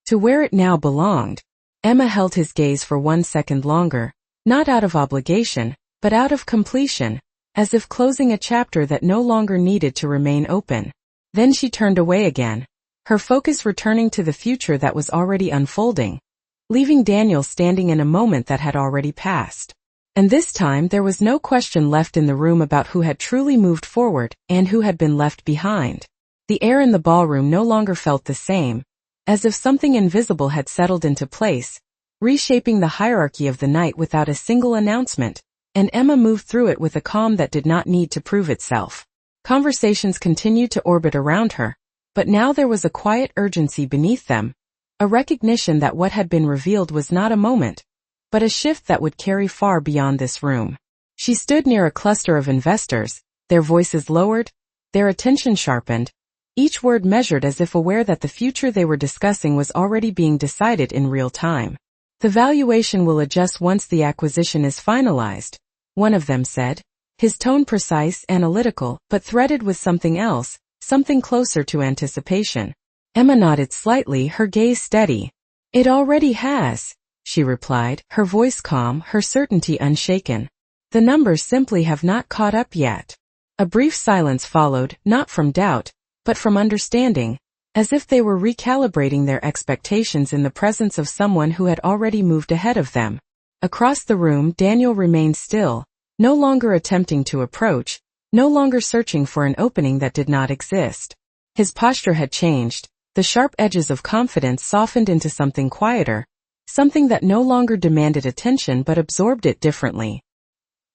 to where it now belonged. Emma held his gaze for 1 second longer, not out of obligation, but out of completion, as if closing a chapter that no longer needed to remain open. Then she turned away again, her focus returning to the future that was already unfolding, leaving Daniel standing in a moment that had already passed. And this time there was no question left in the room about who had truly moved forward and who had been left behind. The air in the ballroom no longer felt the same, as if something invisible had settled into place, reshaping the hierarchy of the night without a single announcement, and Emma moved through it with a calm that did not need to prove itself. Conversations continued to orbit around her, but now there was a quiet urgency beneath them, a recognition that what had been revealed was not a moment, but a shift that would carry far beyond this room. She stood near a cluster of investors, their voices lowered, their attention sharpened, each word measured as if aware that the future they were discussing was already being decided in real time. "The valuation will adjust once the acquisition is finalized," one of them said, his tone precise, analytical, but threaded with something else, something closer to anticipation. Emma nodded slightly, her gaze steady. "It already has," she replied, her voice calm, her certainty unshaken. "The numbers simply have not caught up yet." A brief silence followed, not from doubt, but from understanding, as if they were recalibrating their expectations in the presence of someone who had already moved ahead of them. Across the room, Daniel remained still, no longer attempting to approach, no longer searching for an opening that did not exist. His posture had changed, the sharp edges of confidence softened into something quieter, something that no longer demanded attention but absorbed it differently.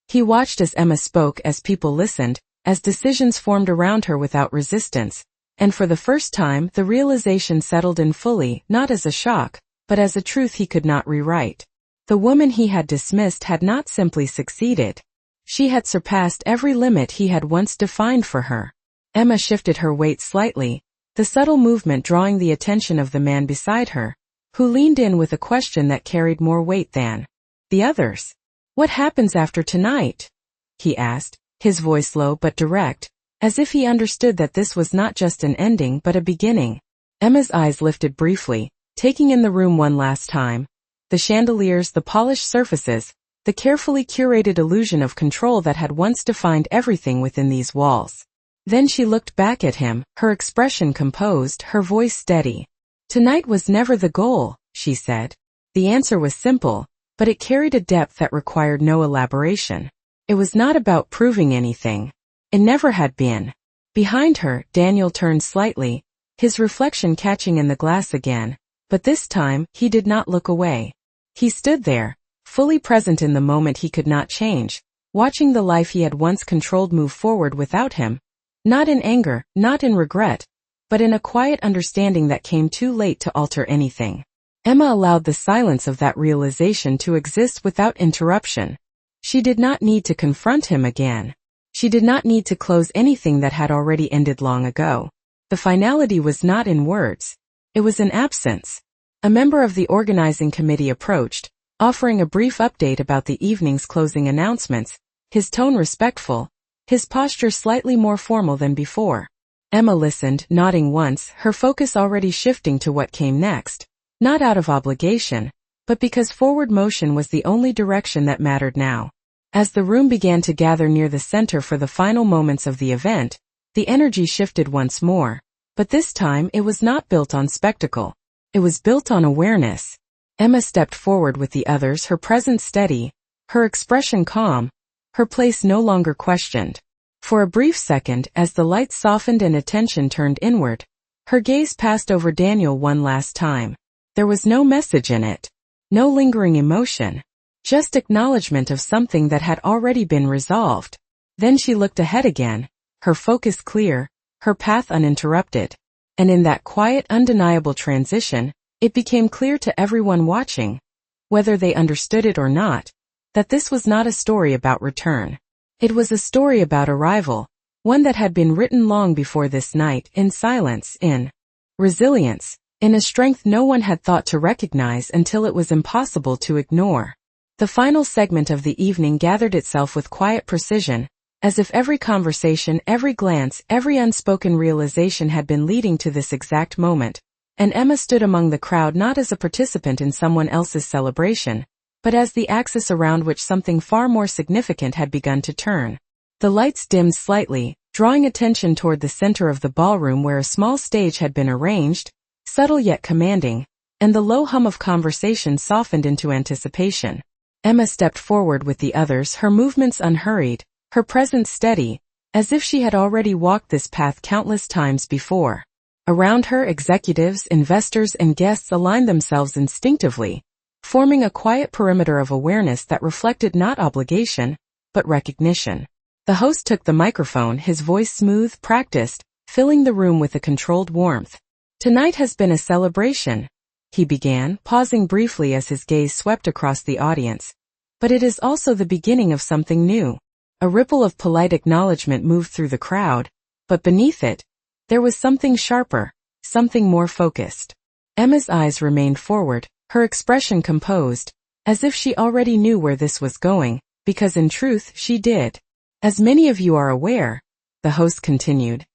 He watched as Emma spoke, as people listened, as decisions formed around her without resistance, and for the first time the realization settled in fully, not as a shock, but as a truth he could not rewrite. The woman he had dismissed had not simply succeeded. She had surpassed every limit he had once defined for her. Emma shifted her weight slightly, the subtle movement drawing the attention of the man beside her, who leaned in with a question that carried more weight than the others. "What happens after tonight?" he asked, his voice low but direct, as if he understood that this was not just an ending but a beginning. Emma's eyes lifted briefly, taking in the room one last time, the chandeliers, the polished surfaces, the carefully curated illusion of control that had once defined everything within these walls. Then she looked back at him, her expression composed, her voice steady. "Tonight was never the goal," she said. The answer was simple, but it carried a depth that required no elaboration. It was not about proving anything. It never had been. Behind her, Daniel turned slightly, his reflection catching in the glass again, but this time, he did not look away. He stood there, fully present in the moment he could not change, watching the life he had once controlled move forward without him, not in anger, not in regret, but in a quiet understanding that came too late to alter anything. Emma allowed the silence of that realization to exist without interruption. She did not need to confront him again. She did not need to close anything that had already ended long ago. The finality was not in words. It was in absence. A member of the organizing committee approached, offering a brief update about the evening's closing announcements, his tone respectful, his posture slightly more formal than before. Emma listened, nodding once, her focus already shifting to what came next, not out of obligation, but because forward motion was the only direction that mattered now. As the room began to gather near the center for the final moments of the event, the energy shifted once more, but this time it was not built on spectacle. It was built on awareness. Emma stepped forward with the others, her presence steady, her expression calm, her place no longer questioned. For a brief second, as the lights softened and attention turned inward, her gaze passed over Daniel one last time. There was no message in it, no lingering emotion, just acknowledgement of something that had already been resolved. Then she looked ahead again, her focus clear, her path uninterrupted. And in that quiet, undeniable transition, it became clear to everyone watching, whether they understood it or not, that this was not a story about return. It was a story about arrival, one that had been written long before this night, in silence, in resilience, in a strength no one had thought to recognize until it was impossible to ignore. The final segment of the evening gathered itself with quiet precision, as if every conversation, every glance, every unspoken realization had been leading to this exact moment, and Emma stood among the crowd not as a participant in someone else's celebration, but as the axis around which something far more significant had begun to turn. The lights dimmed slightly, drawing attention toward the center of the ballroom where a small stage had been arranged, subtle yet commanding, and the low hum of conversation softened into anticipation. Emma stepped forward with the others, her movements unhurried, her presence steady, as if she had already walked this path countless times before. Around her, executives, investors, and guests aligned themselves instinctively, forming a quiet perimeter of awareness that reflected not obligation, but recognition. The host took the microphone, his voice smooth, practiced, filling the room with a controlled warmth. "Tonight has been a celebration," he began, pausing briefly as his gaze swept across the audience. "But it is also the beginning of something new." A ripple of polite acknowledgement moved through the crowd, but beneath it, there was something sharper, something more focused. Emma's eyes remained forward, her expression composed, as if she already knew where this was going, because in truth she did. "As many of you are aware," the host continued,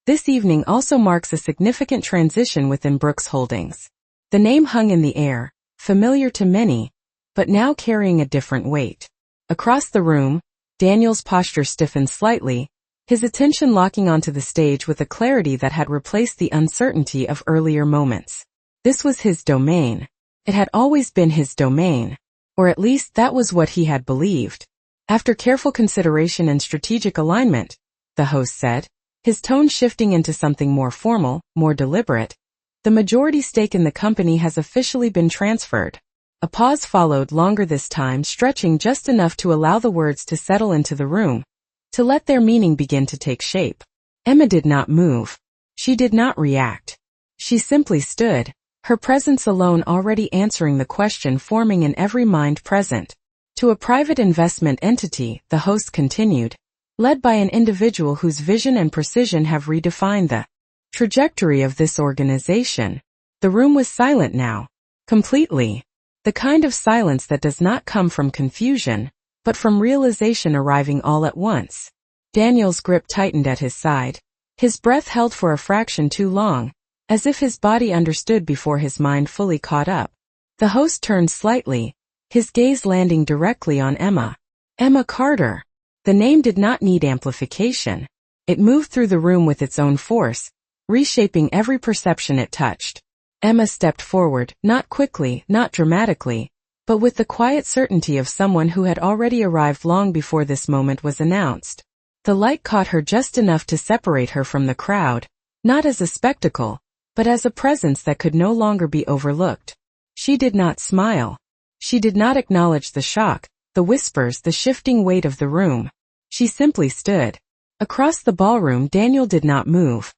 "this evening also marks a significant transition within Brooks Holdings." The name hung in the air, familiar to many, but now carrying a different weight. Across the room, Daniel's posture stiffened slightly, his attention locking onto the stage with a clarity that had replaced the uncertainty of earlier moments. This was his domain. It had always been his domain, or at least that was what he had believed. "After careful consideration and strategic alignment," the host said, his tone shifting into something more formal, more deliberate, "the majority stake in the company has officially been transferred." A pause followed, longer this time, stretching just enough to allow the words to settle into the room, to let their meaning begin to take shape. Emma did not move. She did not react. She simply stood, her presence alone already answering the question forming in every mind present. "To a private investment entity," the host continued, "led by an individual whose vision and precision have redefined the trajectory of this organization." The room was silent now. Completely. The kind of silence that does not come from confusion, but from realization arriving all at once. Daniel's grip tightened at his side, his breath held for a fraction too long, as if his body understood before his mind fully caught up. The host turned slightly, his gaze landing directly on Emma. Emma Carter. The name did not need amplification. It moved through the room with its own force, reshaping every perception it touched. Emma stepped forward, not quickly, not dramatically, but with the quiet certainty of someone who had already arrived long before this moment was announced. The light caught her just enough to separate her from the crowd, not as a spectacle, but as a presence that could no longer be overlooked. She did not smile. She did not acknowledge the shock, the whispers, the shifting weight of the room. She simply stood. Across the ballroom, Daniel did not move.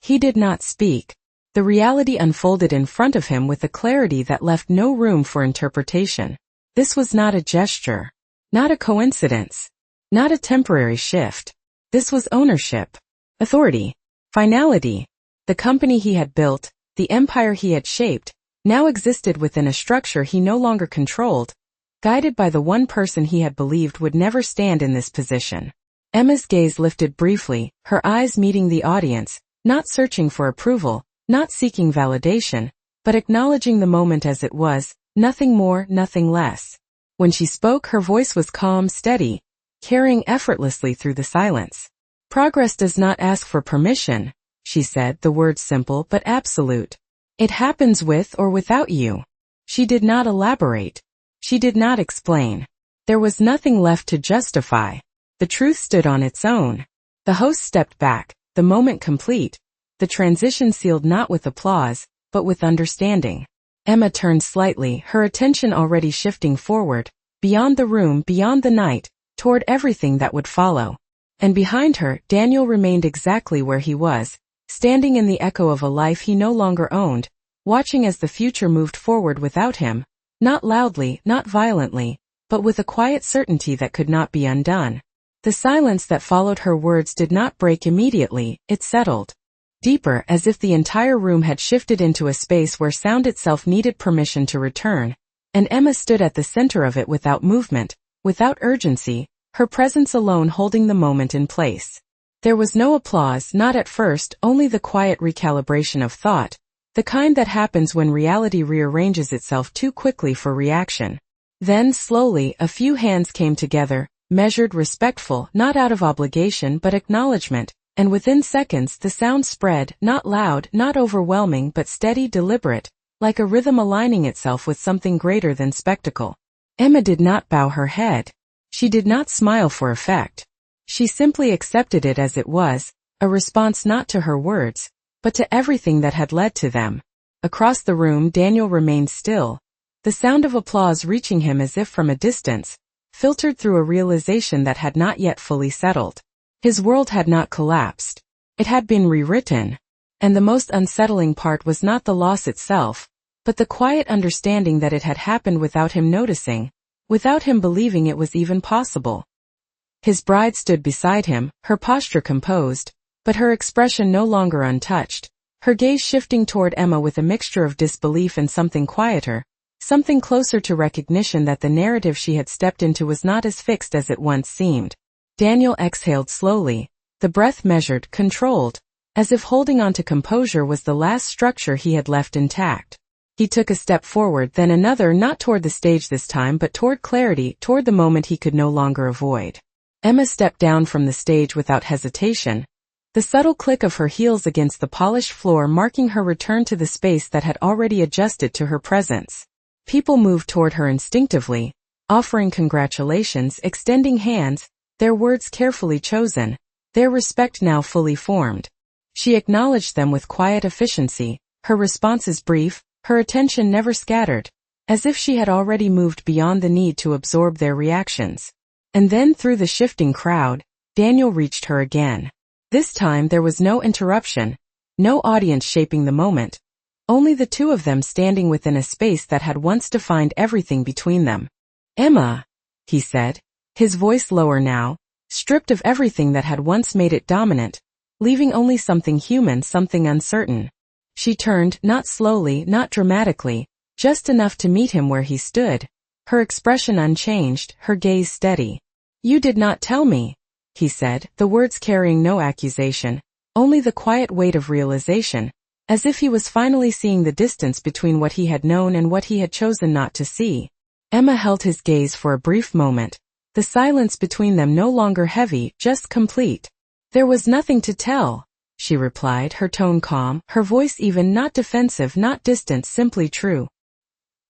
He did not speak. The reality unfolded in front of him with a clarity that left no room for interpretation. This was not a gesture, not a coincidence, not a temporary shift. This was ownership, authority, finality. The company he had built, the empire he had shaped, now existed within a structure he no longer controlled, guided by the one person he had believed would never stand in this position. Emma's gaze lifted briefly, her eyes meeting the audience, not searching for approval, not seeking validation, but acknowledging the moment as it was, nothing more, nothing less. When she spoke, her voice was calm, steady, carrying effortlessly through the silence. Progress does not ask for permission, she said, the words simple but absolute. It happens with or without you. She did not elaborate. She did not explain. There was nothing left to justify. The truth stood on its own. The host stepped back, the moment complete, the transition sealed not with applause, but with understanding. Emma turned slightly, her attention already shifting forward, beyond the room, beyond the night, toward everything that would follow. And behind her, Daniel remained exactly where he was, standing in the echo of a life he no longer owned, watching as the future moved forward without him, not loudly, not violently, but with a quiet certainty that could not be undone. The silence that followed her words did not break immediately, it settled. Deeper, as if the entire room had shifted into a space where sound itself needed permission to return, and Emma stood at the center of it without movement, without urgency, her presence alone holding the moment in place. There was no applause, not at first, only the quiet recalibration of thought, the kind that happens when reality rearranges itself too quickly for reaction. Then, slowly, a few hands came together, measured, respectful, not out of obligation but acknowledgement, and within seconds the sound spread, not loud, not overwhelming but steady, deliberate, like a rhythm aligning itself with something greater than spectacle. Emma did not bow her head. She did not smile for effect. She simply accepted it as it was, a response not to her words, but to everything that had led to them. Across the room, Daniel remained still, the sound of applause reaching him as if from a distance, filtered through a realization that had not yet fully settled. His world had not collapsed. It had been rewritten. And the most unsettling part was not the loss itself, but the quiet understanding that it had happened without him noticing, without him believing it was even possible. His bride stood beside him, her posture composed, but her expression no longer untouched, her gaze shifting toward Emma with a mixture of disbelief and something quieter, something closer to recognition that the narrative she had stepped into was not as fixed as it once seemed. Daniel exhaled slowly, the breath measured, controlled, as if holding on to composure was the last structure he had left intact. He took a step forward, then another, not toward the stage this time but toward clarity, toward the moment he could no longer avoid. Emma stepped down from the stage without hesitation, the subtle click of her heels against the polished floor marking her return to the space that had already adjusted to her presence. People moved toward her instinctively, offering congratulations, extending hands, their words carefully chosen, their respect now fully formed. She acknowledged them with quiet efficiency, her responses brief, her attention never scattered, as if she had already moved beyond the need to absorb their reactions. And then through the shifting crowd, Daniel reached her again. This time there was no interruption, no audience shaping the moment, only the two of them standing within a space that had once defined everything between them. "Emma," he said, his voice lower now, stripped of everything that had once made it dominant, leaving only something human, something uncertain. She turned, not slowly, not dramatically, just enough to meet him where he stood, her expression unchanged, her gaze steady. "You did not tell me," he said, the words carrying no accusation, only the quiet weight of realization, as if he was finally seeing the distance between what he had known and what he had chosen not to see. Emma held his gaze for a brief moment, the silence between them no longer heavy, just complete. "There was nothing to tell," she replied, her tone calm, her voice even, not defensive, not distant, simply true.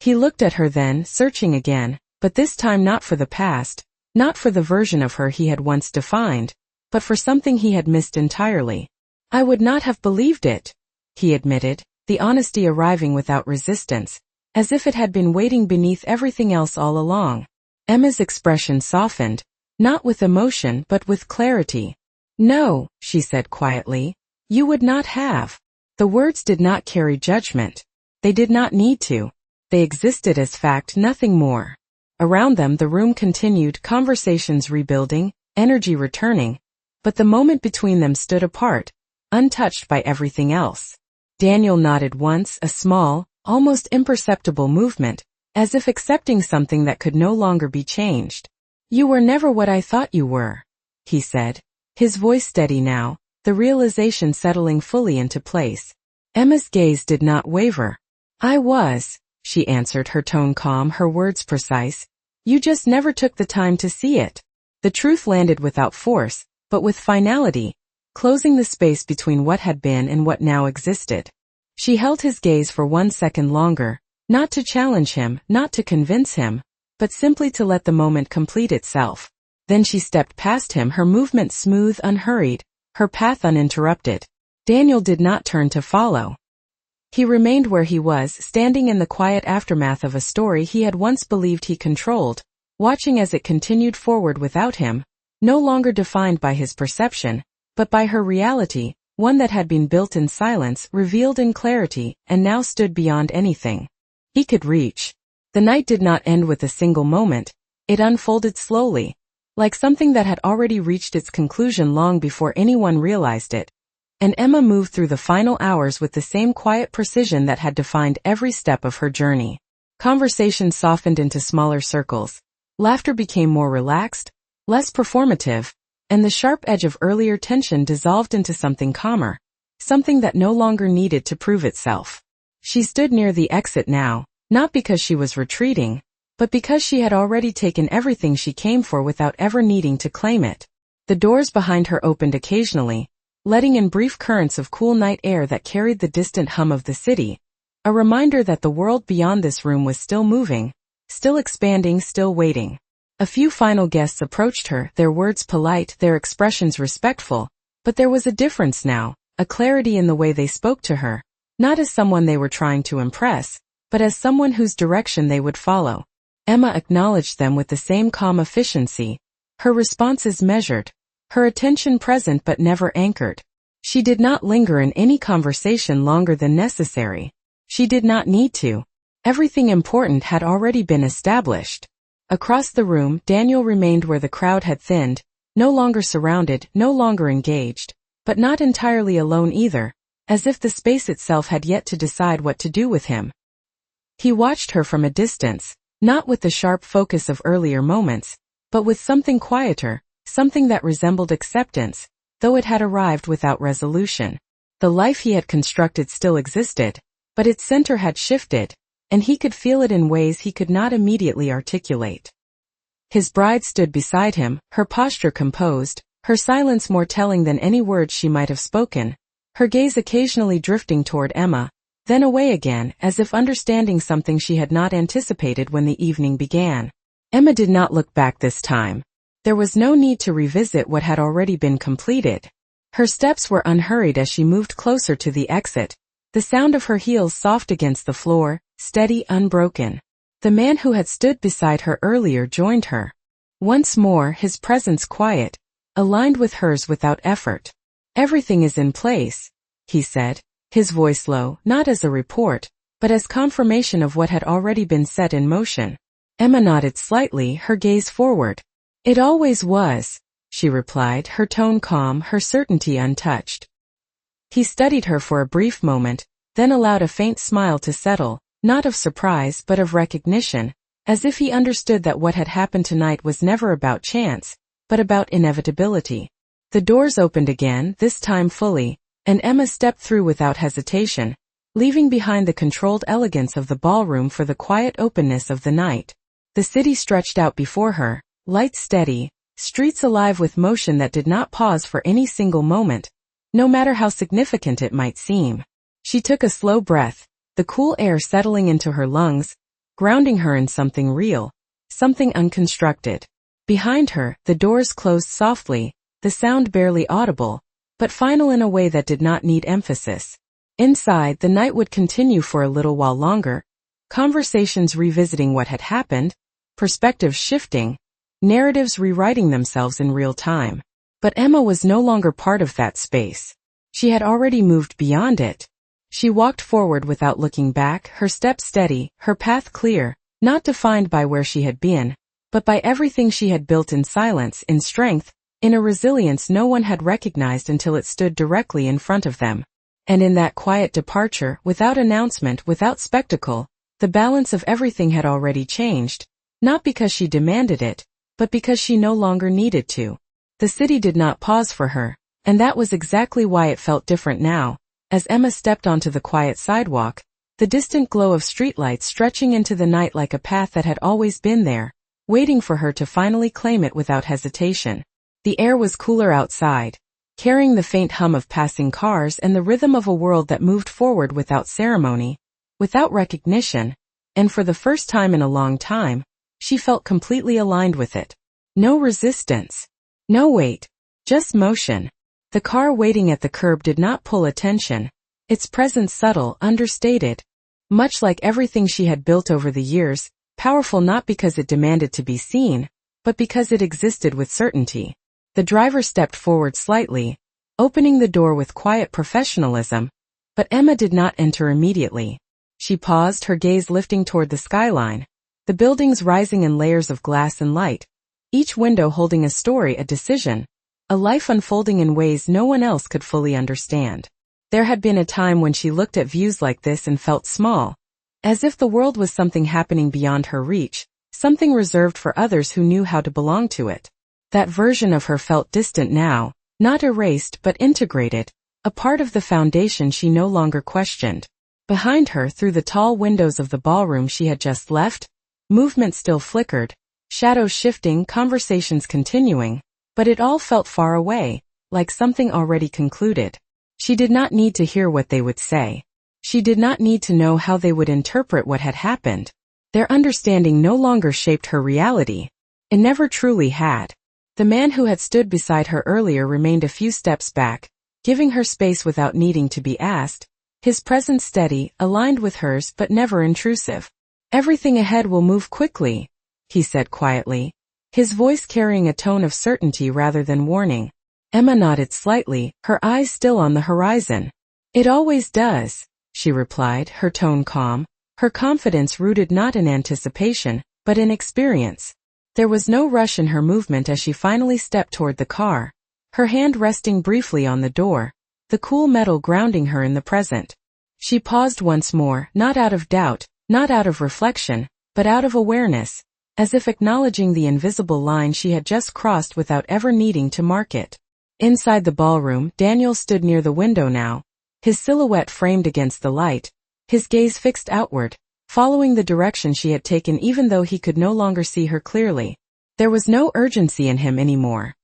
He looked at her then, searching again, but this time not for the past, not for the version of her he had once defined, but for something he had missed entirely. "I would not have believed it," he admitted, the honesty arriving without resistance, as if it had been waiting beneath everything else all along. Emma's expression softened, not with emotion but with clarity. "No," she said quietly, "you would not have." The words did not carry judgment. They did not need to. They existed as fact, nothing more. Around them the room continued, conversations rebuilding, energy returning, but the moment between them stood apart, untouched by everything else. Daniel nodded once, a small, almost imperceptible movement, as if accepting something that could no longer be changed. "You were never what I thought you were," he said, his voice steady now, the realization settling fully into place. Emma's gaze did not waver. I was, she answered, her tone calm, her words precise. You just never took the time to see it. The truth landed without force, but with finality, closing the space between what had been and what now existed. She held his gaze for 1 second longer, not to challenge him, not to convince him, but simply to let the moment complete itself. Then she stepped past him, her movement smooth, unhurried, her path uninterrupted. Daniel did not turn to follow. He remained where he was, standing in the quiet aftermath of a story he had once believed he controlled, watching as it continued forward without him, no longer defined by his perception, but by her reality, one that had been built in silence, revealed in clarity, and now stood beyond anything he could reach. The night did not end with a single moment, it unfolded slowly, like something that had already reached its conclusion long before anyone realized it. And Emma moved through the final hours with the same quiet precision that had defined every step of her journey. Conversation softened into smaller circles. Laughter became more relaxed, less performative, and the sharp edge of earlier tension dissolved into something calmer, something that no longer needed to prove itself. She stood near the exit now, not because she was retreating, but because she had already taken everything she came for without ever needing to claim it. The doors behind her opened occasionally, letting in brief currents of cool night air that carried the distant hum of the city, a reminder that the world beyond this room was still moving, still expanding, still waiting. A few final guests approached her, their words polite, their expressions respectful, but there was a difference now, a clarity in the way they spoke to her, not as someone they were trying to impress, but as someone whose direction they would follow. Emma acknowledged them with the same calm efficiency, her responses measured, her attention present but never anchored. She did not linger in any conversation longer than necessary. She did not need to. Everything important had already been established. Across the room, Daniel remained where the crowd had thinned, no longer surrounded, no longer engaged, but not entirely alone either, as if the space itself had yet to decide what to do with him. He watched her from a distance, not with the sharp focus of earlier moments, but with something quieter, something that resembled acceptance, though it had arrived without resolution. The life he had constructed still existed, but its center had shifted, and he could feel it in ways he could not immediately articulate. His bride stood beside him, her posture composed, her silence more telling than any words she might have spoken, her gaze occasionally drifting toward Emma, then away again, as if understanding something she had not anticipated when the evening began. Emma did not look back this time. There was no need to revisit what had already been completed. Her steps were unhurried as she moved closer to the exit, the sound of her heels soft against the floor, steady, unbroken. The man who had stood beside her earlier joined her. Once more, his presence quiet, aligned with hers without effort. Everything is in place, he said, his voice low, not as a report, but as confirmation of what had already been set in motion. Emma nodded slightly, her gaze forward. It always was, she replied, her tone calm, her certainty untouched. He studied her for a brief moment, then allowed a faint smile to settle, not of surprise but of recognition, as if he understood that what had happened tonight was never about chance, but about inevitability. The doors opened again, this time fully, and Emma stepped through without hesitation, leaving behind the controlled elegance of the ballroom for the quiet openness of the night. The city stretched out before her, lights steady, streets alive with motion that did not pause for any single moment, no matter how significant it might seem. She took a slow breath, the cool air settling into her lungs, grounding her in something real, something unconstructed. Behind her, the doors closed softly, the sound barely audible, but final in a way that did not need emphasis. Inside, the night would continue for a little while longer, conversations revisiting what had happened, perspectives shifting, narratives rewriting themselves in real time. But Emma was no longer part of that space. She had already moved beyond it. She walked forward without looking back, her steps steady, her path clear, not defined by where she had been, but by everything she had built in silence, in strength, in a resilience no one had recognized until it stood directly in front of them. And in that quiet departure, without announcement, without spectacle, the balance of everything had already changed, not because she demanded it, but because she no longer needed to. The city did not pause for her, and that was exactly why it felt different now. As Emma stepped onto the quiet sidewalk, the distant glow of streetlights stretching into the night like a path that had always been there, waiting for her to finally claim it without hesitation. The air was cooler outside, carrying the faint hum of passing cars and the rhythm of a world that moved forward without ceremony, without recognition, and for the first time in a long time, she felt completely aligned with it. No resistance. No wait. Just motion. The car waiting at the curb did not pull attention, its presence subtle, understated. Much like everything she had built over the years, powerful not because it demanded to be seen, but because it existed with certainty. The driver stepped forward slightly, opening the door with quiet professionalism, but Emma did not enter immediately. She paused, her gaze lifting toward the skyline, the buildings rising in layers of glass and light, each window holding a story, a decision, a life unfolding in ways no one else could fully understand. There had been a time when she looked at views like this and felt small, as if the world was something happening beyond her reach, something reserved for others who knew how to belong to it. That version of her felt distant now, not erased but integrated, a part of the foundation she no longer questioned. Behind her, through the tall windows of the ballroom she had just left, movement still flickered, shadows shifting, conversations continuing, but it all felt far away, like something already concluded. She did not need to hear what they would say. She did not need to know how they would interpret what had happened. Their understanding no longer shaped her reality. It never truly had. The man who had stood beside her earlier remained a few steps back, giving her space without needing to be asked, his presence steady, aligned with hers but never intrusive. "Everything ahead will move quickly," he said quietly, his voice carrying a tone of certainty rather than warning. Emma nodded slightly, her eyes still on the horizon. "It always does," she replied, her tone calm, her confidence rooted not in anticipation, but in experience. There was no rush in her movement as she finally stepped toward the car, her hand resting briefly on the door, the cool metal grounding her in the present. She paused once more, not out of doubt, not out of reflection, but out of awareness, as if acknowledging the invisible line she had just crossed without ever needing to mark it. Inside the ballroom, Daniel stood near the window now, his silhouette framed against the light, his gaze fixed outward, following the direction she had taken even though he could no longer see her clearly. There was no urgency in him anymore.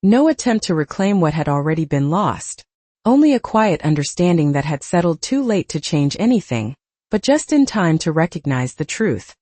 No attempt to reclaim what had already been lost. Only a quiet understanding that had settled too late to change anything, but just in time to recognize the truth.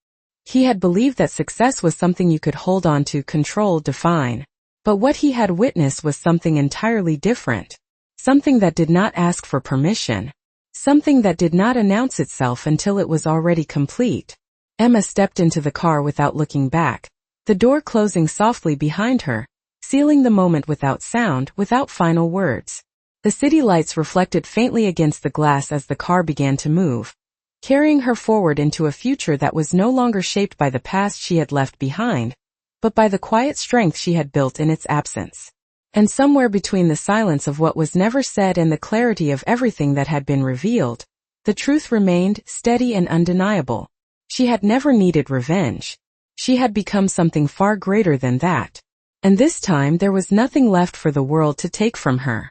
He had believed that success was something you could hold on to, control, define. But what he had witnessed was something entirely different. Something that did not ask for permission. Something that did not announce itself until it was already complete. Emma stepped into the car without looking back, the door closing softly behind her, sealing the moment without sound, without final words. The city lights reflected faintly against the glass as the car began to move, carrying her forward into a future that was no longer shaped by the past she had left behind, but by the quiet strength she had built in its absence. And somewhere between the silence of what was never said and the clarity of everything that had been revealed, the truth remained steady and undeniable. She had never needed revenge. She had become something far greater than that. And this time there was nothing left for the world to take from her.